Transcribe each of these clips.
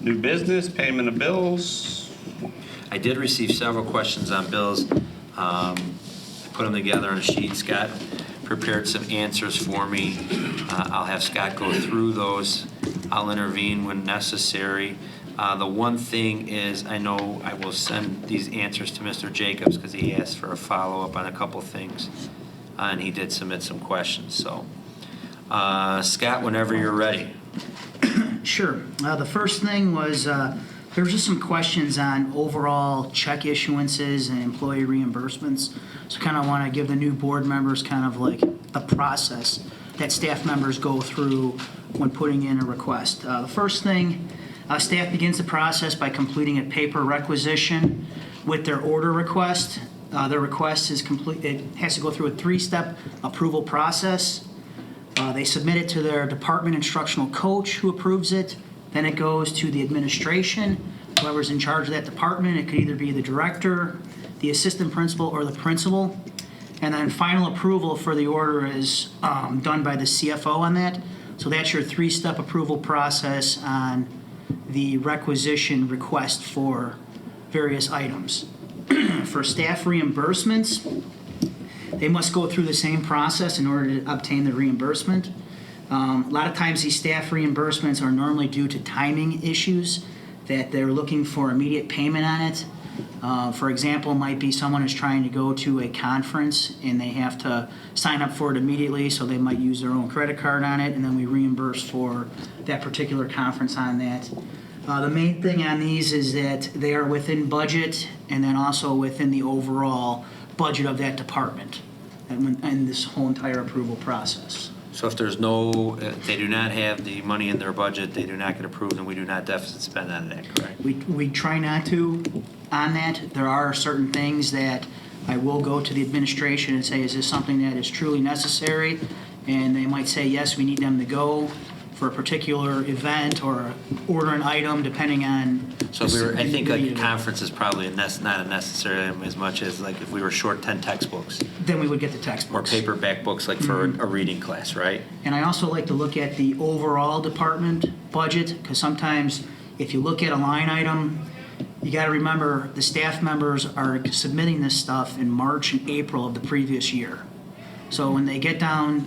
New business, payment of bills. I did receive several questions on bills. I put them together on a sheet. Scott prepared some answers for me. I'll have Scott go through those. I'll intervene when necessary. The one thing is, I know I will send these answers to Mr. Jacobs because he asked for a follow-up on a couple things, and he did submit some questions. So, Scott, whenever you're ready. Sure. The first thing was there was just some questions on overall check issuances and employee reimbursements. So kind of want to give the new board members kind of like the process that staff members go through when putting in a request. The first thing, staff begins the process by completing a paper requisition with their order request. Their request is complete. It has to go through a 3-step approval process. They submit it to their department instructional coach who approves it. Then it goes to the administration, whoever's in charge of that department. It could either be the director, the assistant principal, or the principal. And then final approval for the order is done by the CFO on that. So that's your 3-step approval process on the requisition request for various items. For staff reimbursements, they must go through the same process in order to obtain the reimbursement. A lot of times these staff reimbursements are normally due to timing issues that they're looking for immediate payment on it. For example, might be someone is trying to go to a conference and they have to sign up for it immediately, so they might use their own credit card on it, and then we reimburse for that particular conference on that. The main thing on these is that they are within budget and then also within the overall budget of that department and this whole entire approval process. So if there's no, if they do not have the money in their budget, they do not get approved, and we do not deficit spend on that, correct? We try not to on that. There are certain things that I will go to the administration and say, is this something that is truly necessary? And they might say, yes, we need them to go for a particular event or order an item depending on. So if we were, I think like a conference is probably not a necessary item as much as like if we were short 10 textbooks. Then we would get the textbooks. Or paperback books like for a reading class, right? And I also like to look at the overall department budget, because sometimes if you look at a line item, you got to remember the staff members are submitting this stuff in March and April of the previous year. So when they get down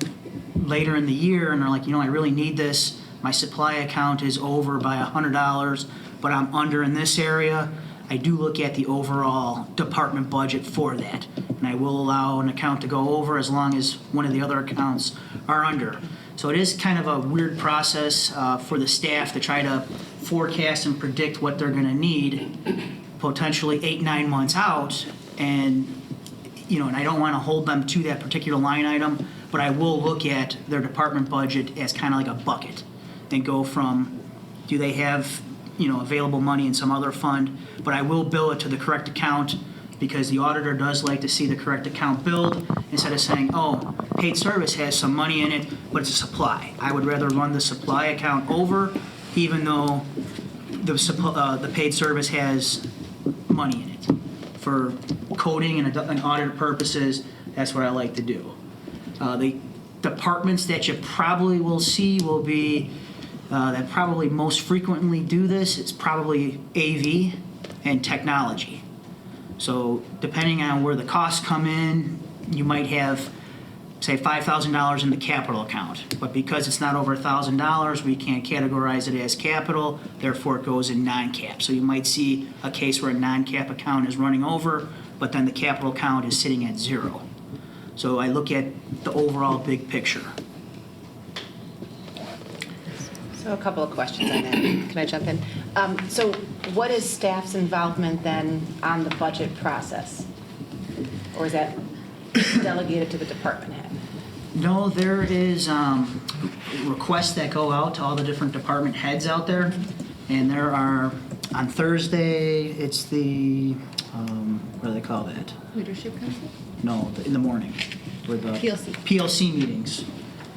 later in the year and they're like, I really need this, my supply account is over by $100, but I'm under in this area, I do look at the overall department budget for that. And I will allow an account to go over as long as one of the other accounts are under. So it is kind of a weird process for the staff to try to forecast and predict what they're going to need potentially 8-9 months out. And and I don't want to hold them to that particular line item, but I will look at their department budget as kind of like a bucket and go from, do they have, available money in some other fund, but I will bill it to the correct account because the auditor does like to see the correct account billed instead of saying, oh, paid service has some money in it, but it's a supply. I would rather run the supply account over even though the paid service has money in it. For coding and audit purposes, that's what I like to do. The departments that you probably will see will be that probably most frequently do this. It's probably AV and technology. So depending on where the costs come in, you might have, say, $5,000 in the capital account. But because it's not over $1,000, we can't categorize it as capital. Therefore, it goes in non-cap. So you might see a case where a non-cap account is running over, but then the capital account is sitting at 0. So I look at the overall big picture. So a couple of questions on that. Can I jump in? So what is staff's involvement then on the budget process? Or is that delegated to the department head? No, there is requests that go out to all the different department heads out there. And there are, on Thursday, it's the, what do they call that? Leadership Council? No, in the morning. With the PLC meetings.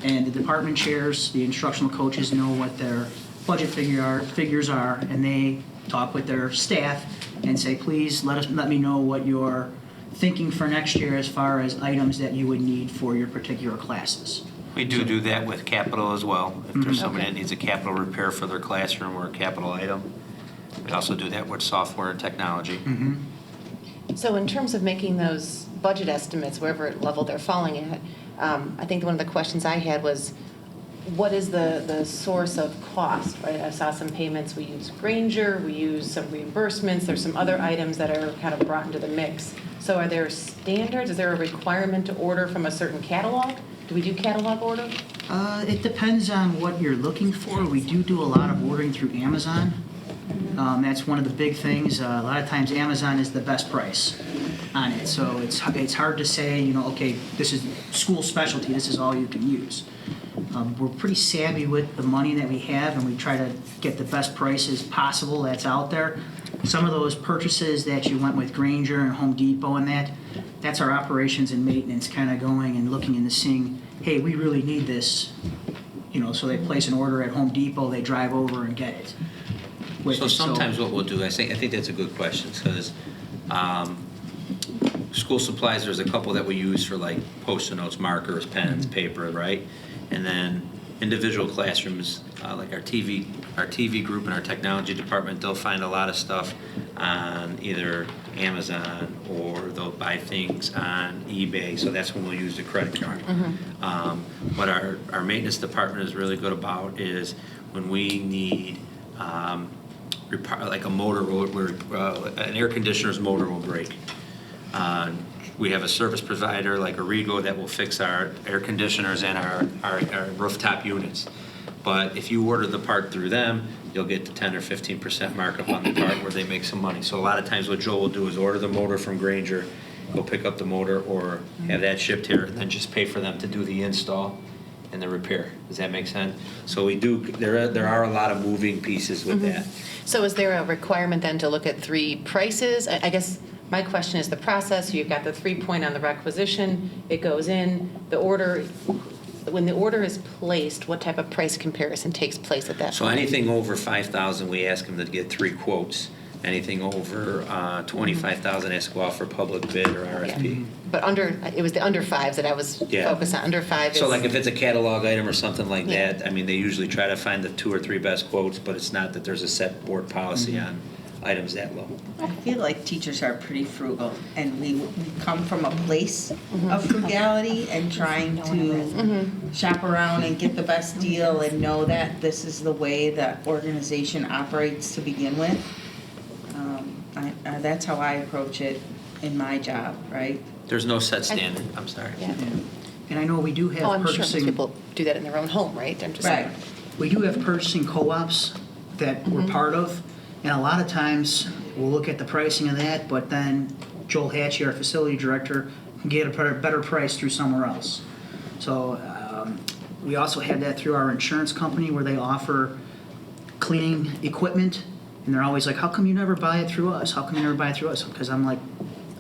And the department chairs, the instructional coaches know what their budget figures are, and they talk with their staff and say, please let me know what you're thinking for next year as far as items that you would need for your particular classes. We do that with capital as well. If there's somebody Okay. that needs a capital repair for their classroom or a capital item, We also do that with software and technology. So in terms of making those budget estimates, wherever level they're falling at, I think one of the questions I had was, what is the source of cost, right? I saw some payments, we use Granger, we use some reimbursements, there's some other items that are kind of brought into the mix. So are there standards? Is there a requirement to order from a certain catalog? Do we do catalog order? It depends on what you're looking for. We do a lot of ordering through Amazon. That's one of the big things. A lot of times Amazon is the best price on it. So it's hard to say, you know, okay, this is school specialty, this is all you can use. We're pretty savvy with the money that we have, and we try to get the best prices possible that's out there. Some of those purchases that you went with Granger and Home Depot and that's our operations and maintenance kind of going and looking into seeing, hey, we really need this. You know, so they place an order at Home Depot, they drive over and get it. So sometimes what we'll do, I think that's a good question, because school supplies, there's a couple that we use for like Post-it notes, markers, pens, paper, right? And then individual classrooms, like our TV group and our technology department, they'll find a lot of stuff on either Amazon or they'll buy things on eBay. So that's when we'll use the credit card. What our maintenance department is really good about is when we need like a motor, where an air conditioner's motor will break. We have a service provider like Origo that will fix our air conditioners and our rooftop units. But if you order the part through them, you'll get the 10 or 15% markup on the part where they make some money. So a lot of times what Joel will do is order the motor from Granger, go pick up the motor or have that shipped here, and then just pay for them to do the install and the repair. Does that make sense? So we do, there are a lot of moving pieces with that. So is there a requirement then to look at 3 prices? I guess my question is the process. You've got the 3-point on the requisition. It goes in. The order, when the order is placed, what type of price comparison takes place at that So point? anything over 5,000, we ask them to get 3 quotes. Anything over 25,000 has to go out for public bid or RFP. Yeah. But it was the under 5s that I was Yeah. focused on. Under 5 is... So like if it's a catalog item or something like Yeah. that, I mean, they usually try to find the 2 or 3 best quotes, but it's not that there's a set board policy on items that low. I feel like teachers are pretty frugal, and we come from a place of frugality and trying to shop around and get the best deal and know that this is the way the organization operates to begin with. That's how I approach it in my job, right? There's no set standard. I'm sorry. Yeah. And I know we do have Oh, I'm sure most purchasing. people do that in their own home, right? I'm just Right. We do have purchasing co-ops that we're part of, and a lot of times we'll look at the pricing of that, but then Joel Hatchie, our facility director, can get a better price through somewhere else. So we also have that through our insurance company where they offer cleaning equipment, and they're always like, how come you never buy it through us? How come you never buy it through us? Because I'm like,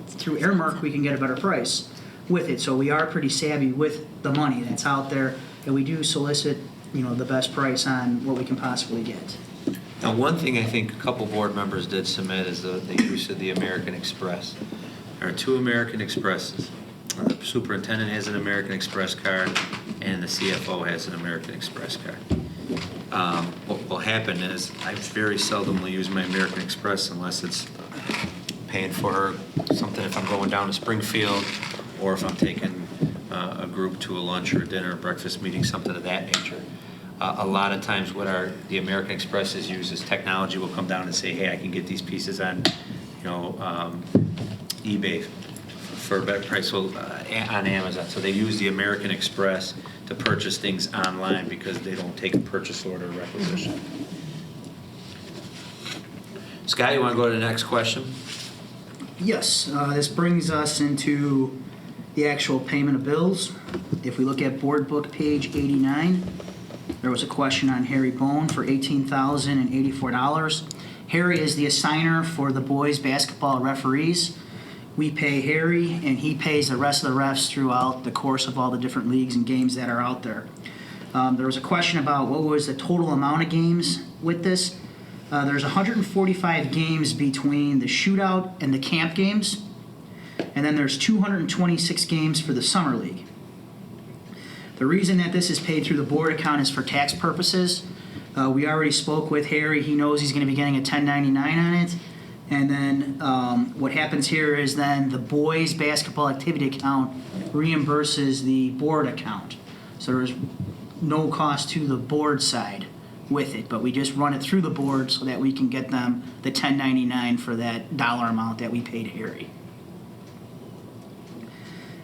through Airmark we can get a better price with it. So we are pretty savvy with the money that's out there, and we do solicit, you know, the best price on what we can possibly get. Now, one thing I think a couple board members did submit is the use of the American Express. There are 2 American Expresses. The superintendent has an American Express card, and the CFO has an American Express card. What will happen is I very seldomly use my American Express unless it's paying for something if I'm going down to Springfield or if I'm taking a group to a lunch or dinner, breakfast meeting, something of that nature. A lot of times what the American Express is used is technology will come down and say, hey, I can get these pieces on, eBay for a better price, so on Amazon. So they use the American Express to purchase things online because they don't take a purchase order requisition. Scott, you want to go to the next question? Yes, this brings us into the actual payment of bills. If we look at board book page 89, there was a question on Harry Bone for $18,084. Harry is the assigner for the boys basketball referees. We pay Harry, and he pays the rest of the refs throughout the course of all the different leagues and games that are out there. There was a question about what was the total amount of games with this. There's 145 games between the shootout and the camp games, and then there's 226 games for the summer league. The reason that this is paid through the board account is for tax purposes. We already spoke with Harry. He knows he's going to be getting a 1099 on it. And then what happens here is then the boys' basketball activity account reimburses the board account. So there's no cost to the board side with it, but we just run it through the board so that we can get them the 1099 for that dollar amount that we paid Harry.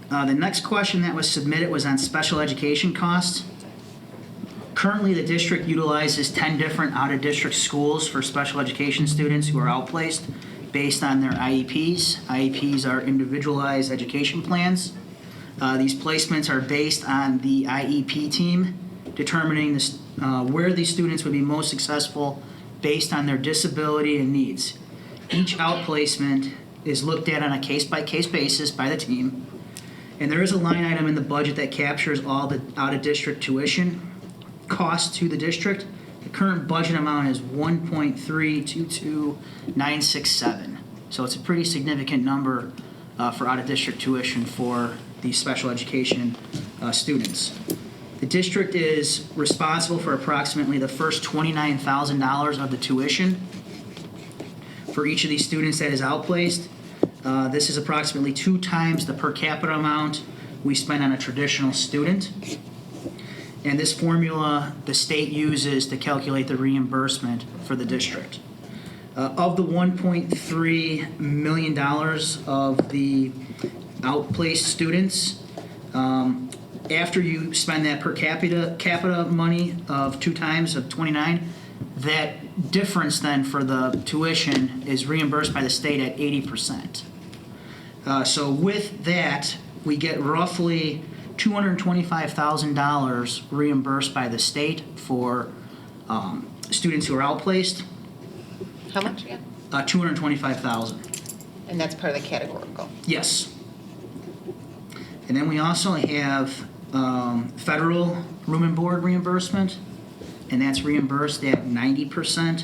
The next question that was submitted was on special education costs. Currently, the district utilizes 10 different out-of-district schools for special education students who are outplaced based on their IEPs. IEPs are individualized education plans. These placements are based on the IEP team determining where these students would be most successful based on their disability and needs. Each outplacement is looked at on a case-by-case basis by the team, and there is a line item in the budget that captures all the out-of-district tuition cost to the district. The current budget amount is $1.322967. So it's a pretty significant number for out-of-district tuition for these special education students. The district is responsible for approximately the first $29,000 of the tuition for each of these students that is outplaced. This is approximately 2 times the per capita amount we spend on a traditional student. And this formula the state uses to calculate the reimbursement for the district. Of the $1.3 million of the outplaced students, after you spend that per capita money of 2 times of 29, that difference then for the tuition is reimbursed by the state at 80%. So with that, we get roughly $225,000 reimbursed by the state for students who are outplaced. How much again? $225,000. And that's part of the categorical. Yes. And then we also have federal room and board reimbursement, and that's reimbursed at 90%.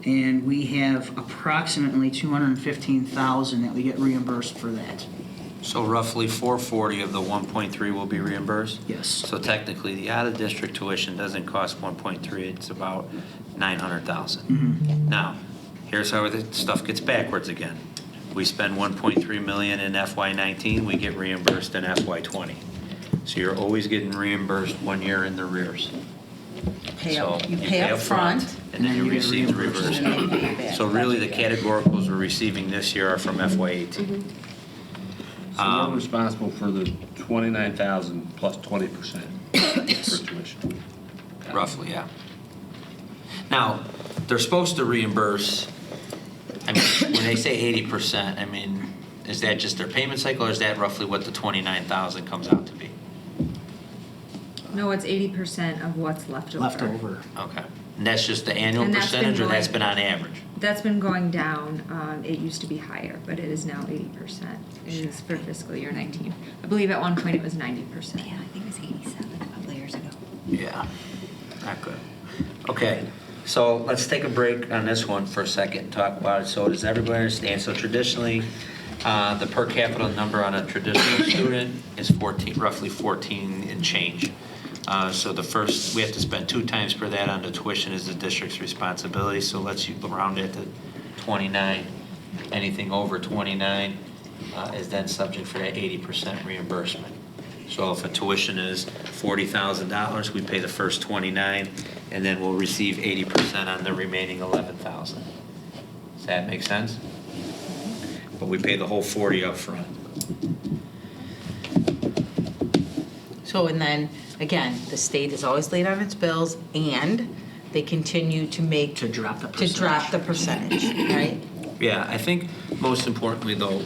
And we have approximately $215,000 that we get reimbursed for that. So roughly 440 of the 1.3 will be reimbursed? Yes. So technically, the out-of-district tuition doesn't cost 1.3, it's about 900,000. Now, here's how the stuff gets backwards again. We spend 1.3 million in FY19, we get reimbursed in FY20. So you're always getting reimbursed 1 year in the rears. So You pay up front. and then you get receive the reimbursed. reimbursement. So really, the categoricals we're receiving this year are from FY18. So we're responsible for the 29,000 plus 20% for tuition. Roughly, yeah. Now, they're supposed to reimburse, I mean, when they say 80%, I mean, is that just their payment cycle, or is that roughly what the 29,000 comes out to be? No, it's 80% of what's left over. Left over. Okay. And that's just the annual And that's been percentage, or that's going- been on average? That's been going down. It used to be higher, but it is now 80%. It is for fiscal year 19. I believe at one point it was 90%. Yeah, I think it was 87 a couple of years ago. Yeah, not good. Okay, so let's take a break on this one for a second and talk about it. So does everybody understand? So traditionally, the per capita number on a traditional student is 14, roughly 14 and change. So the first, we have to spend 2 times per that on the tuition is the district's responsibility. So let's round it to 29. Anything over 29 is then subject for that 80% reimbursement. So if a tuition is $40,000, we pay the first 29, and then we'll receive 80% on the remaining 11,000. Does that make sense? But we pay the whole 40 up front. So, and then, again, the state is always late on its bills, and they continue to make. To drop the To percentage. drop the percentage, right? Yeah, I think most importantly though,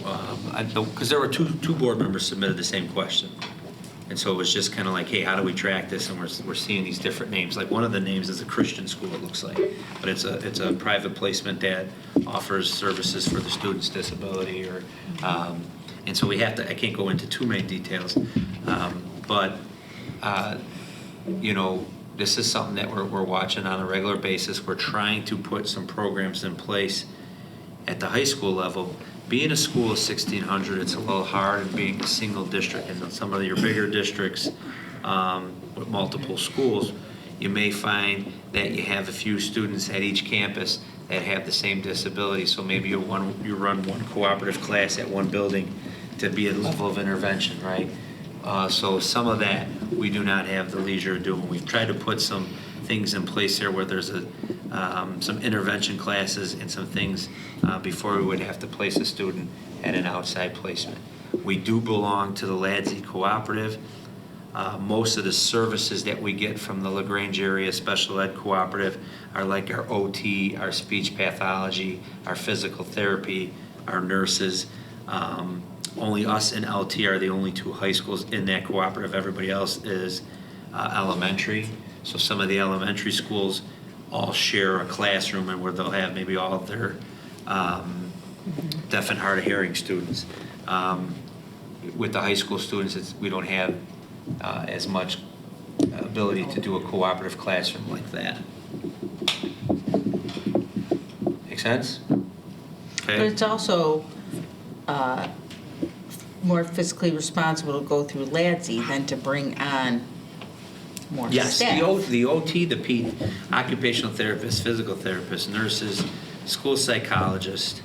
because there were two board members submitted the same question. And so it was just kind of like, hey, how do we track this? And we're seeing these different names. Like one of the names is a Christian school, it looks like. But it's a private placement that offers services for the student's disability or, and so we have to, I can't go into too many details. But you know, this is something that we're watching on a regular basis. We're trying to put some programs in place at the high school level. Being a school of 1,600, it's a little hard, and being a single district in some of your bigger districts with multiple schools, you may find that you have a few students at each campus that have the same disability. So maybe you run one cooperative class at one building to be a level of intervention, right? So some of that we do not have the leisure of doing. We've tried to put some things in place there where there's some intervention classes and some things before we would have to place a student at an outside placement. We do belong to the LADSI Cooperative. Most of the services that we get from the LaGrange Area Special Ed Cooperative are like our OT, our speech pathology, our physical therapy, our nurses. Only us and LT are the only two high schools in that cooperative. Everybody else is elementary. So some of the elementary schools all share a classroom and where they'll have maybe all of their deaf and hard of hearing students. With the high school students, we don't have as much ability to do a cooperative classroom like that. Make sense? But Okay. it's also more fiscally responsible to go through LADSI than to bring on more Yes, staff. the OT, the P, occupational therapist, physical therapist, nurses, school psychologist,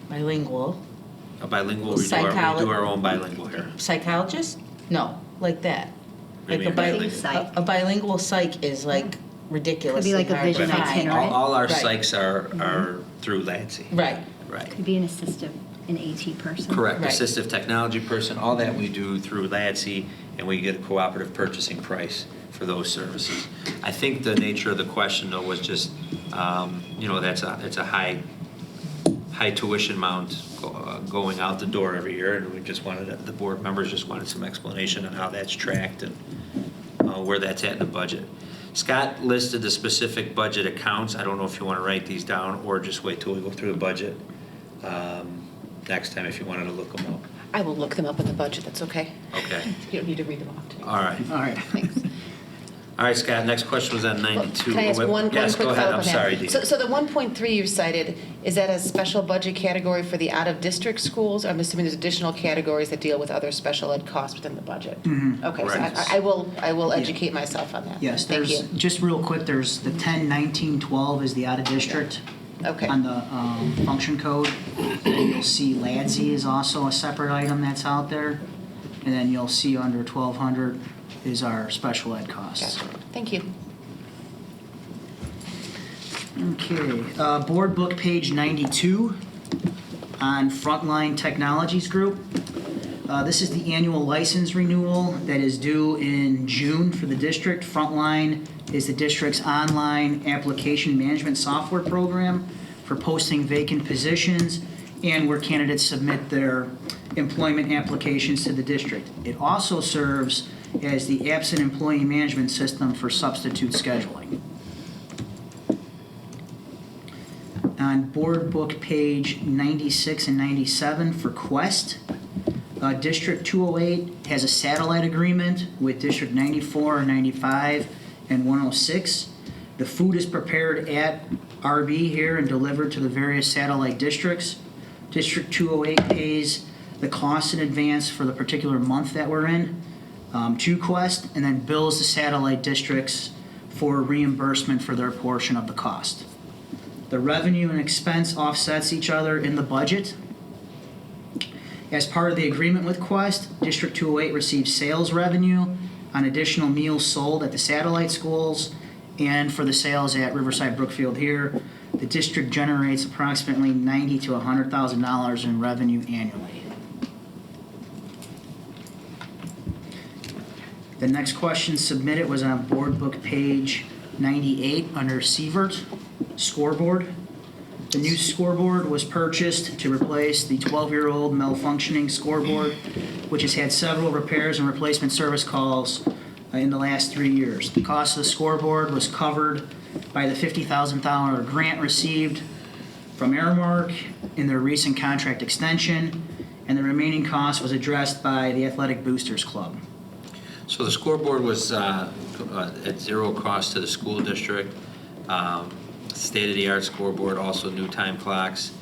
Bilingual. a bilingual, we do our own bilingual here. Psychologist? No, like that. What do you Like a mean bilingual? a bilingual psych is like ridiculously Could be like a hard to vision find. itinerant. All our Right. psychs are through LADSI. Right. Right. Could be an assistive, an AT person. Correct, Right. assistive technology person, all that we do through LADSI, and we get a cooperative purchasing price for those services. I think the nature of the question, though, was just, it's a high tuition amount going out the door every year, and we just wanted, the board members just wanted some explanation on how that's tracked and where that's at in the budget. Scott listed the specific budget accounts. I don't know if you want to write these down or just wait till we go through the budget next time if you wanted to look them up. I will look them up in the budget, that's okay. Okay, You don't need to read them off to me. all right. All right. Thanks. All right, Scott, next question was on 92. Can I ask one quick Yes, go ahead, follow-up I'm on that? sorry, Dee. So the 1.3 you cited, is that a special budget category for the out-of-district schools? I'm assuming there's additional categories that deal with other special ed costs within the budget? Okay, so Right. I will educate myself on that. Yes, Thank there's, you. just real quick, there's the 10-19-12 is the out-of-district Okay. on the function code. And you'll see LADSI is also a separate item that's out there. And then you'll see under 1,200 is our special ed costs. Gotcha. Thank you. Okay, board book page 92 on Frontline Technologies Group. This is the annual license renewal that is due in June for the district. Frontline is the district's online application management software program for posting vacant positions and where candidates submit their employment applications to the district. It also serves as the absent employee management system for substitute scheduling. On board book page 96 and 97 for Quest, District 208 has a satellite agreement with District 94, 95, and 106. The food is prepared at RB here and delivered to the various satellite districts. District 208 pays the cost in advance for the particular month that we're in to Quest, and then bills the satellite districts for reimbursement for their portion of the cost. The revenue and expense offsets each other in the budget. As part of the agreement with Quest, District 208 receives sales revenue on additional meals sold at the satellite schools and for the sales at Riverside Brookfield here. The district generates approximately $90,000 to $100,000 in revenue annually. The next question submitted was on board book page 98 under Sievert scoreboard. The new scoreboard was purchased to replace the 12-year-old malfunctioning scoreboard, which has had several repairs and replacement service calls in the last 3 years. The cost of the scoreboard was covered by the $50,000 grant received from Airmark in their recent contract extension, and the remaining cost was addressed by the Athletic Boosters Club. So the scoreboard was at zero cost to the school district. State-of-the-art scoreboard, also new time clocks.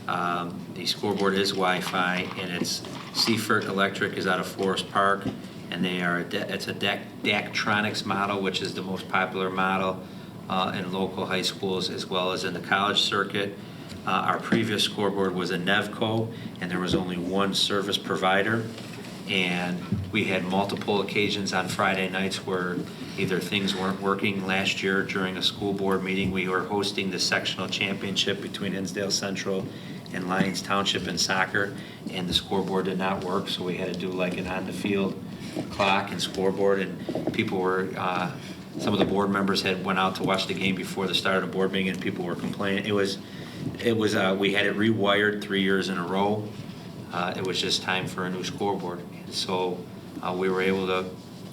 The scoreboard is Wi-Fi, and it's Seifert Electric is out of Forest Park, and and it's a Daktronics model, which is the most popular model in local high schools as well as in the college circuit. Our previous scoreboard was a Nevco, and there was only one service provider. And we had multiple occasions on Friday nights where either things weren't working. Last year during a school board meeting, we were hosting the sectional championship between Hinsdale Central and Lyons Township in soccer, and the scoreboard did not work, so we had to do like an on-the-field clock and scoreboard, and people were, some of the board members went out to watch the game before the start of the board meeting, and people were complaining. We had it rewired 3 years in a row. It was just time for a new scoreboard. And so we were able to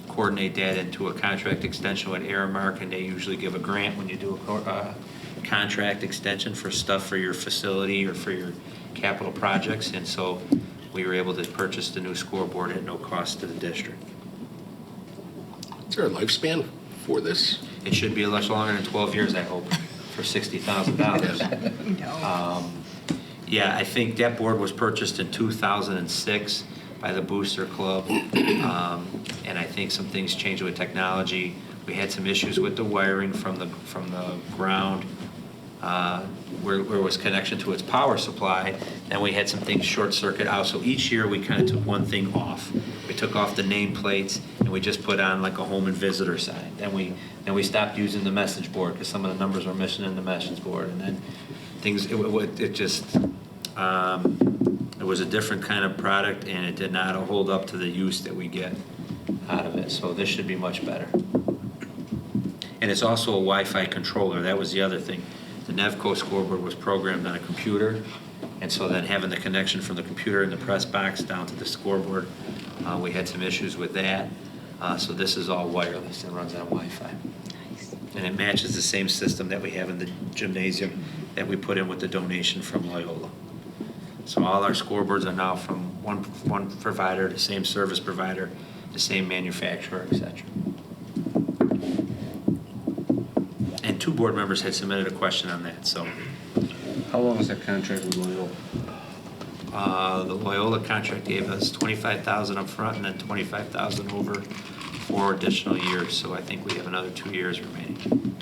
coordinate that into a contract extension with Aramark, and they usually give a grant when you do a contract extension for stuff for your facility or for your capital projects. And so we were able to purchase the new scoreboard at no cost to the district. Is there a lifespan for this? It should be much longer than 12 years, I hope, for $60,000. Yeah, I think that board was purchased in 2006 by the Booster Club, and I think some things changed with technology. We had some issues with the wiring from the ground where it was connection to its power supply. Then we had some things short circuit out. So each year we kind of took one thing off. We took off the nameplates and we just put on like a home and visitor sign. Then we stopped using the message board because some of the numbers were missing in the message board. And then things it was a different kind of product, and it did not hold up to the use that we get out of it. So this should be much better. And it's also a Wi-Fi controller. That was the other thing. The Nevco scoreboard was programmed on a computer, and so then having the connection from the computer in the press box down to the scoreboard, we had some issues with that. So this is all wireless and runs on Wi-Fi. Nice. And it matches the same system that we have in the gymnasium that we put in with the donation from Loyola. So all our scoreboards are now from one provider, the same service provider, the same manufacturer, etc. And 2 board members had submitted a question on that. So How long is that contract with Loyola? the Loyola contract gave us $25,000 up front and then $25,000 over 4 additional years. So I think we have another 2 years remaining.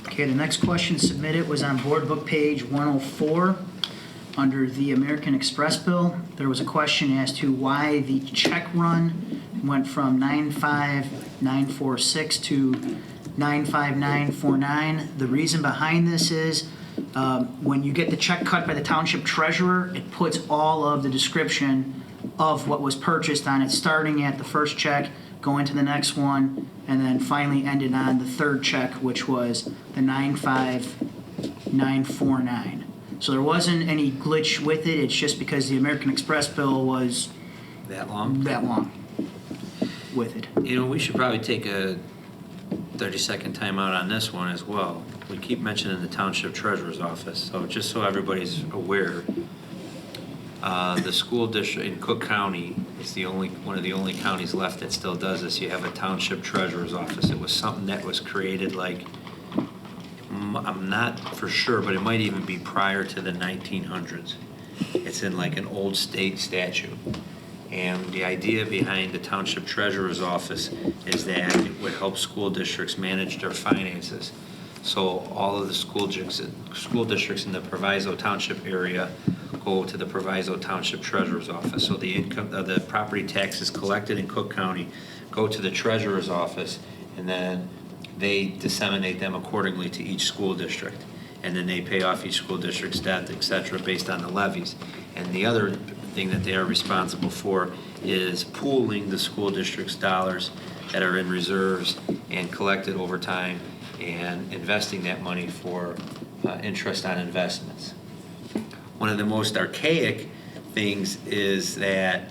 Okay, the next question submitted was on board book page 104. Under the American Express bill, there was a question as to why the check run went from 95946 to 95949. The reason behind this is when you get the check cut by the township treasurer, it puts all of the description of what was purchased on it, starting at the first check, going to the next one, and then finally ended on the third check, which was the 95949. So there wasn't any glitch with it. It's just because the American Express bill was That long? that long with it. You know, we should probably take a 30-second timeout on this one as well. We keep mentioning the Township Treasurer's Office, so just so everybody's aware, the school district in Cook County is one of the only counties left that still does this. You have a Township Treasurer's Office. It was something that was created like, I'm not for sure, but it might even be prior to the 1900s. It's in like an old state statute. And the idea behind the Township Treasurer's Office is that it would help school districts manage their finances. So all of the school districts in the Proviso Township area go to the Proviso Township Treasurer's Office. So the property taxes collected in Cook County go to the Treasurer's Office, and then they disseminate them accordingly to each school district. And then they pay off each school district's debt, et cetera, based on the levies. And the other thing that they are responsible for is pooling the school district's dollars that are in reserves and collected over time and investing that money for interest on investments. One of the most archaic things is that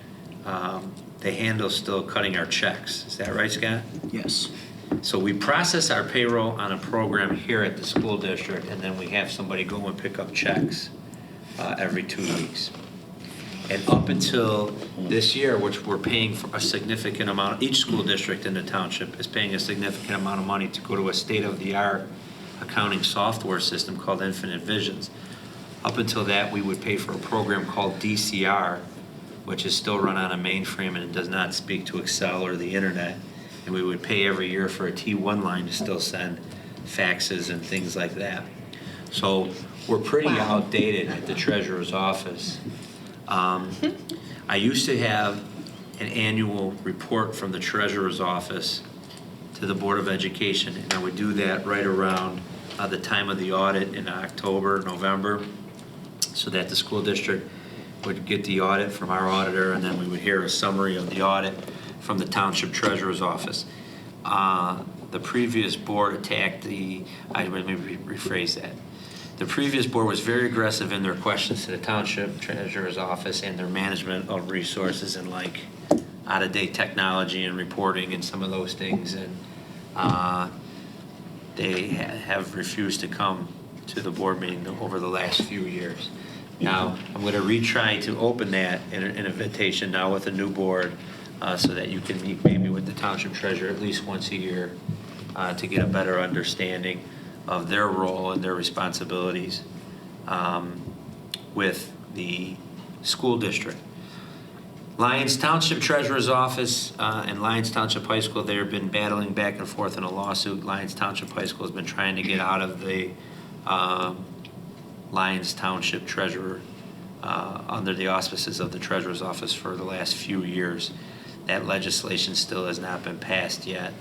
they handle still cutting our checks. Is that right, Scott? Yes. So we process our payroll on a program here at the school district, and then we have somebody go and pick up checks every 2 weeks. And up until this year, which we're paying for a significant amount, each school district in the township is paying a significant amount of money to go to a state-of-the-art accounting software system called Infinite Visions. Up until that, we would pay for a program called DCR, which is still run on a mainframe and it does not speak to Excel or the internet. And we would pay every year for a T1 line to still send faxes and things like that. So we're pretty outdated at the treasurer's office. I used to have an annual report from the treasurer's office to the Board of Education, and I would do that right around the time of the audit in October, November, so that the school district would get the audit from our auditor, and then we would hear a summary of the audit from the township treasurer's office. The previous board attacked let me rephrase that. The previous board was very aggressive in their questions to the township treasurer's office and their management of resources and like out-of-date technology and reporting and some of those things. And they have refused to come to the board meeting over the last few years. Now, I'm going to retry to open that in an invitation now with a new board so that you can meet maybe with the township treasurer at least once a year to get a better understanding of their role and their responsibilities with the school district. Lyons Township Treasurer's Office and Lyons Township High School, they've been battling back and forth in a lawsuit. Lyons Township High School has been trying to get out of the Lyons Township Treasurer under the auspices of the Treasurer's Office for the last few years. That legislation still has not been passed yet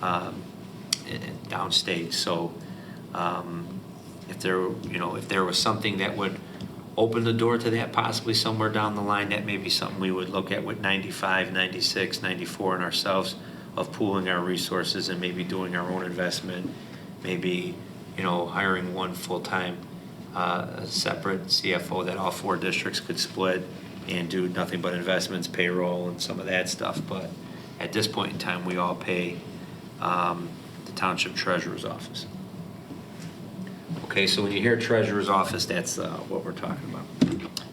downstate. So if there was something that would open the door to that possibly somewhere down the line, that may be something we would look at with 95, 96, 94 and ourselves of pooling our resources and maybe doing our own investment, maybe hiring one full-time separate CFO that all 4 districts could split and do nothing but investments, payroll, and some of that stuff. But at this point in time, we all pay the township treasurer's office. Okay, so when you hear treasurer's office, that's what we're talking about.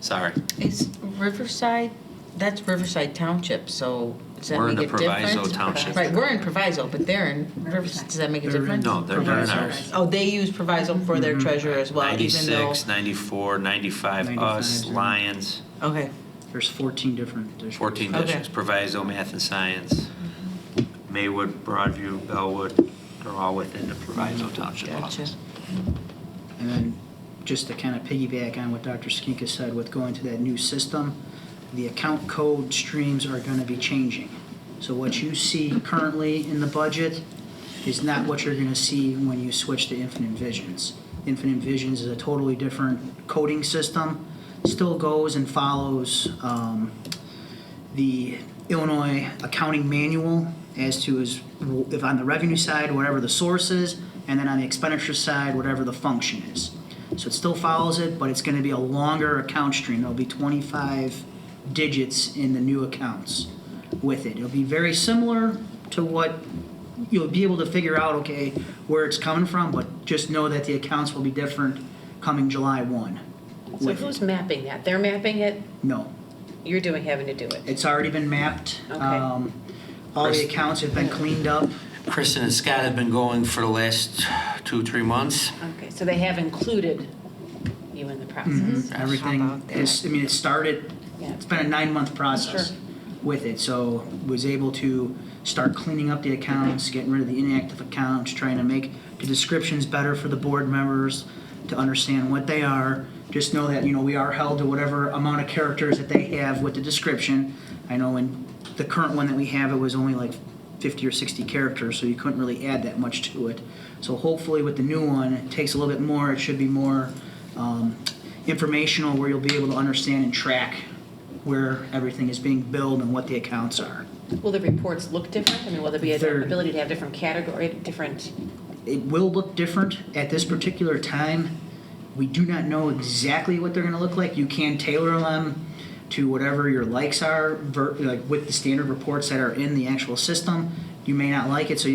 Sorry. Is Riverside, that's Riverside Township, so does that We're in make the it different? Proviso Township. Right, we're in Proviso, but they're in Riverside, does that make a difference? No, they're in ours. Oh, they use Proviso for their treasurer as well, even though, 96, 94, 95, us, 95, Lions, okay. There's 14 different districts. 14 Okay. districts, Proviso, Math and Science, Maywood, Broadview, Bellwood, they're all within the Proviso Township Gotcha. office. And then just to kind of piggyback on what Dr. Skinka said with going to that new system, the account code streams are going to be changing. So what you see currently in the budget is not what you're going to see when you switch to Infinite Visions. Infinite Visions is a totally different coding system. Still goes and follows the Illinois accounting manual as to if on the revenue side, whatever the source is, and then on the expenditure side, whatever the function is. So it still follows it, but it's going to be a longer account stream. There'll be 25 digits in the new accounts with it. It'll be very similar to what you'll be able to figure out, okay, where it's coming from, but just know that the accounts will be different coming July 1. So with who's it. mapping that? They're mapping it? No, You're having to do it? it's already been mapped. Okay. All the accounts have been cleaned up. Kristen and Scott have been going for the last 2-3 months. Okay, so they have included you in the process? Everything about that? is, it started, Yeah. it's been a 9-month process Sure. with it. So was able to start cleaning up the accounts, getting rid of the inactive accounts, trying to make the descriptions better for the board members to understand what they are. Just know that, we are held to whatever amount of characters that they have with the description. I know in the current one that we have, it was only like 50 or 60 characters, so you couldn't really add that much to it. So hopefully with the new one, it takes a little bit more. It should be more informational, where you'll be able to understand and track where everything is being billed and what the accounts are. Will the reports look different? I mean, will there be an They're- ability to have different category, different? It will look different at this particular time. We do not know exactly what they're going to look like. You can tailor them to whatever your likes are, like with the standard reports that are in the actual system. You may not like it, so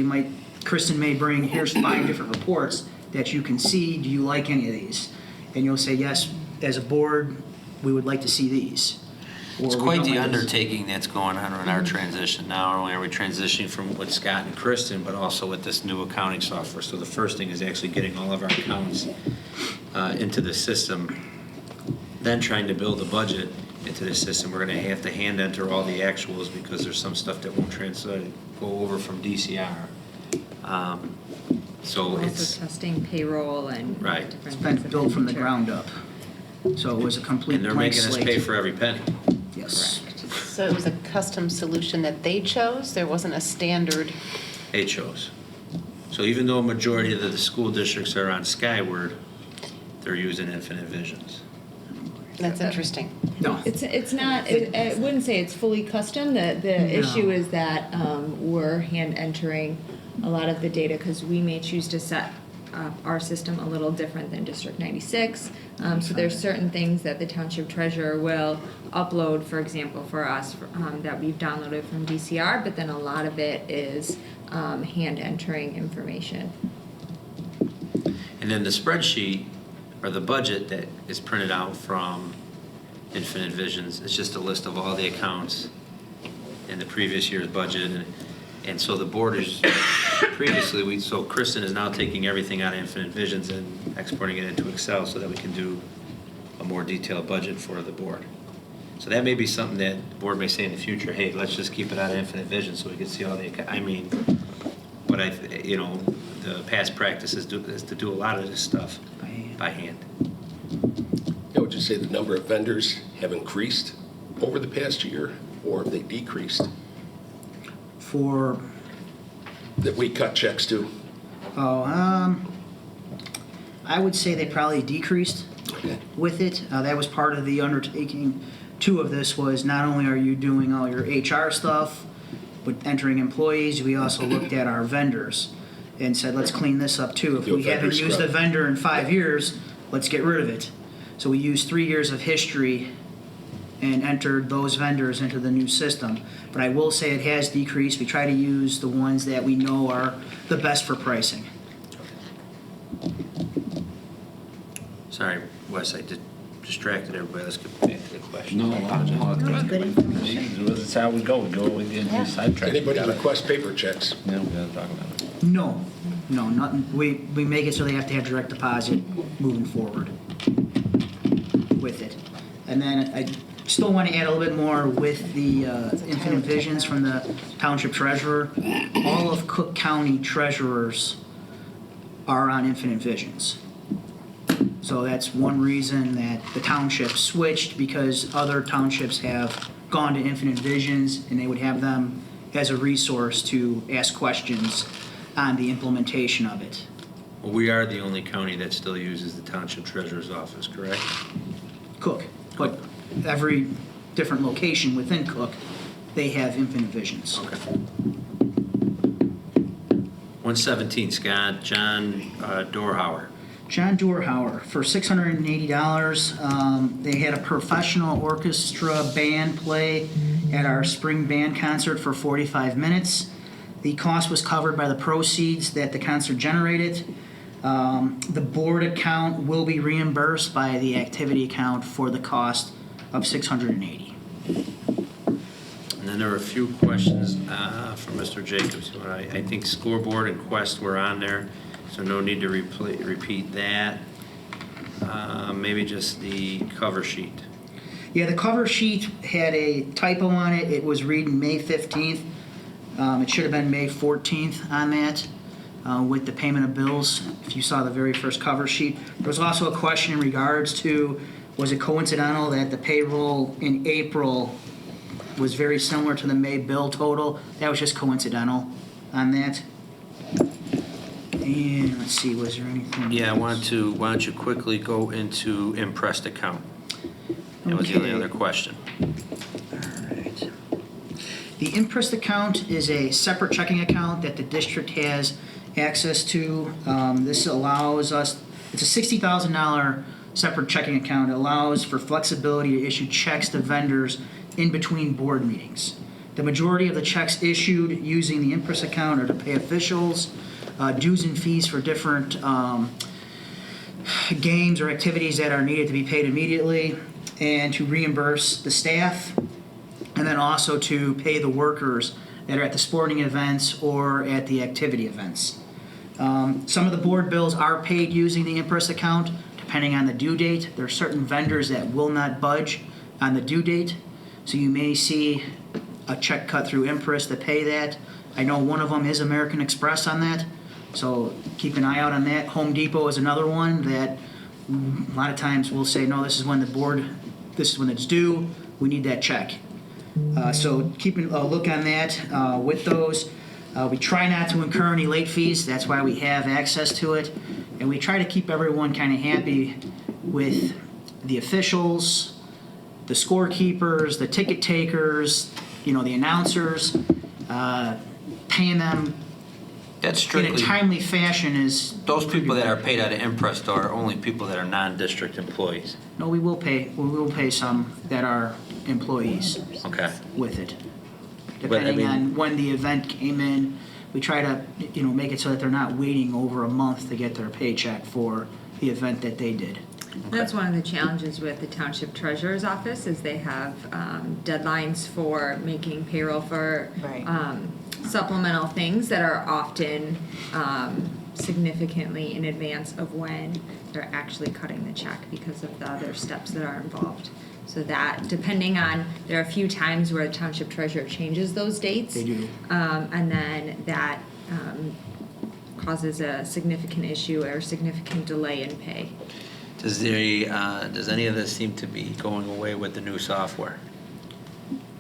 Kristen may bring, here's 5 different reports that you can see. Do you like any of these? And you'll say, yes, as a board, we would like to see these. Or It's we quite don't the like this. undertaking that's going on in our transition. Not only are we transitioning from with Scott and Kristen, but also with this new accounting software. So the first thing is actually getting all of our accounts into the system, then trying to build a budget into the system. We're gonna have to hand enter all the actuals because there's some stuff that won't go over from DCR. So Also it's, testing payroll and Right. different It's things been of built that from the nature. ground up. So it was a complete and they're blank making us slate. pay for every penny. Yes. So it was a custom solution that they chose? There wasn't a standard? They chose. So even though a majority of the school districts are on Skyward, they're using Infinite Visions. That's interesting. No. It's not, I wouldn't say it's fully custom. The No. issue is that we're hand entering a lot of the data because we may choose to set up our system a little different than District 96. So there's certain things that the township treasurer will upload, for example, for us that we've downloaded from DCR, but then a lot of it is hand entering information. And then the spreadsheet, or the budget that is printed out from Infinite Visions, it's just a list of all the accounts in the previous year's budget. And so the board is, previously, so Kristen is now taking everything out of Infinite Visions and exporting it into Excel so that we can do a more detailed budget for the board. So that may be something that the board may say in the future, hey, let's just keep it out of Infinite Vision so we can see all the, but the past practice is to do a lot of this stuff by hand. Would you say the number of vendors have increased over the past year, or have they decreased, For, that we cut checks to? I would say they probably decreased Okay. with it. That was part of the undertaking. Two of this was not only are you doing all your HR stuff, but entering employees, we also looked at our vendors and said, let's clean this up too. If Do a we haven't vendor used a scrub. vendor in 5 years, let's get rid of it. So we used 3 years of history and entered those vendors into the new system. But I will say it has decreased. We try to use the ones that we know are the best for pricing. Sorry, Wes, I distracted everybody. Let's get back to the question. No, That's good information. That's how we go. We go, we get sidetracked. Anybody We gotta- request paper checks? Yeah, we gotta talk about it. No, nothing. We make it so they have to have direct deposit moving forward with it. And then I still want to add a little bit more with the Infinite Visions from the township treasurer. All of Cook County treasurers are on Infinite Visions. So that's one reason that the township switched, because other townships have gone to Infinite Visions and they would have them as a resource to ask questions on the implementation of it. Well, we are the only county that still uses the township treasurer's office, correct? Cook, but every different location within Cook, they have Infinite Visions. Okay. 117, Scott, John Dorhauer. John Dorhauer, for $680, they had a professional orchestra band play at our spring band concert for 45 minutes. The cost was covered by the proceeds that the concert generated. The board account will be reimbursed by the activity account for the cost of $680. And then there were a few questions from Mr. Jacobs. I think scoreboard and Quest were on there, so no need to repeat that. Maybe just the cover sheet. Yeah, the cover sheet had a typo on it. It was reading May 15th. It should have been May 14th on that with the payment of bills, if you saw the very first cover sheet. There was also a question in regards to, was it coincidental that the payroll in April was very similar to the May bill total? That was just coincidental on that. And let's see, was there anything? Yeah, why else? don't you quickly go into impressed account? That was the only Okay. other question. Alright. The interest account is a separate checking account that the district has access to. This allows us, it's a $60,000 separate checking account. It allows for flexibility to issue checks to vendors in between board meetings. The majority of the checks issued using the interest account are to pay officials, dues and fees for different games or activities that are needed to be paid immediately, and to reimburse the staff, and then also to pay the workers that are at the sporting events or at the activity events. Some of the board bills are paid using the interest account, depending on the due date. There are certain vendors that will not budge on the due date. So you may see a check cut through Impress to pay that. I know one of them is American Express on that, so keep an eye out on that. Home Depot is another one that a lot of times we'll say, no, this is when this is when it's due, we need that check. So keep a look on that with those. We try not to incur any late fees, that's why we have access to it. And we try to keep everyone kind of happy with the officials, the scorekeepers, the ticket takers, the announcers, paying them That's in a strictly, timely fashion is. those people that are paid out of Impress are only people that are non-district employees. No, we will pay some that are employees Okay. with it. But, I Depending mean- on when the event came in, we try to, make it so that they're not waiting over a month to get their paycheck for the event that they did. That's one of the challenges with the Township Treasurer's Office is they have deadlines for making payroll for Right. Supplemental things that are often significantly in advance of when they're actually cutting the check because of the other steps that are involved. So that, depending on, there are a few times where the Township Treasurer changes those dates. They do. And then that causes a significant issue or significant delay in pay. Does any of this seem to be going away with the new software?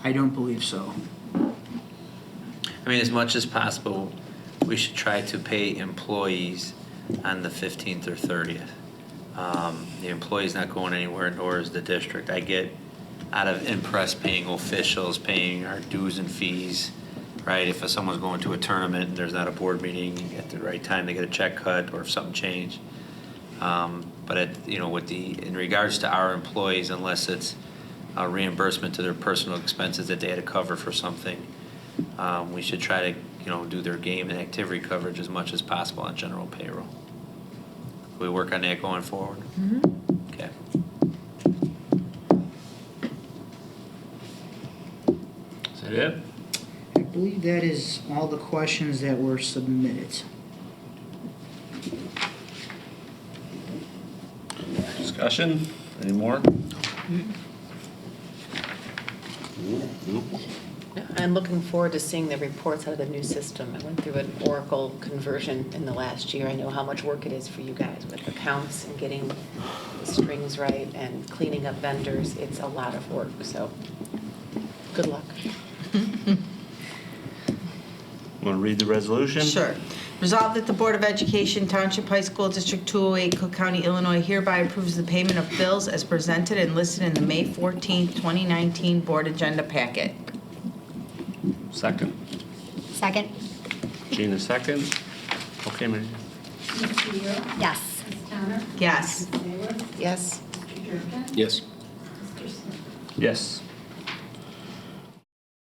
I don't believe so. I mean, as much as possible, we should try to pay employees on the 15th or 30th. The employee's not going anywhere, nor is the district. I get out of Impress paying officials, paying our dues and fees, right? If someone's going to a tournament and there's not a board meeting at the right time, they get a check cut, or if something changed. But in regards to our employees, unless it's a reimbursement to their personal expenses that they had to cover for something, we should try to, do their game and activity coverage as much as possible on general payroll. We work on that going forward? Okay. Is that it? I believe that is all the questions that were submitted. Discussion? Any more? I'm looking forward to seeing the reports out of the new system. I went through an Oracle conversion in the last year. I know how much work it is for you guys with accounts and getting the strings right and cleaning up vendors. It's a lot of work, so good luck. Want to read the resolution? Sure. Resolved that the Board of Education, Township High School District 208, Cook County, Illinois hereby approves the payment of bills as presented and listed in the May 14th, 2019 Board Agenda Packet. Second. Second. Gina, second. Okay, Mary. Ms. Theo? Yes. Ms. Towner? Yes. Ms. Salis? Yes? Mr. Durkin? Yes. Mr. Smith? Yes.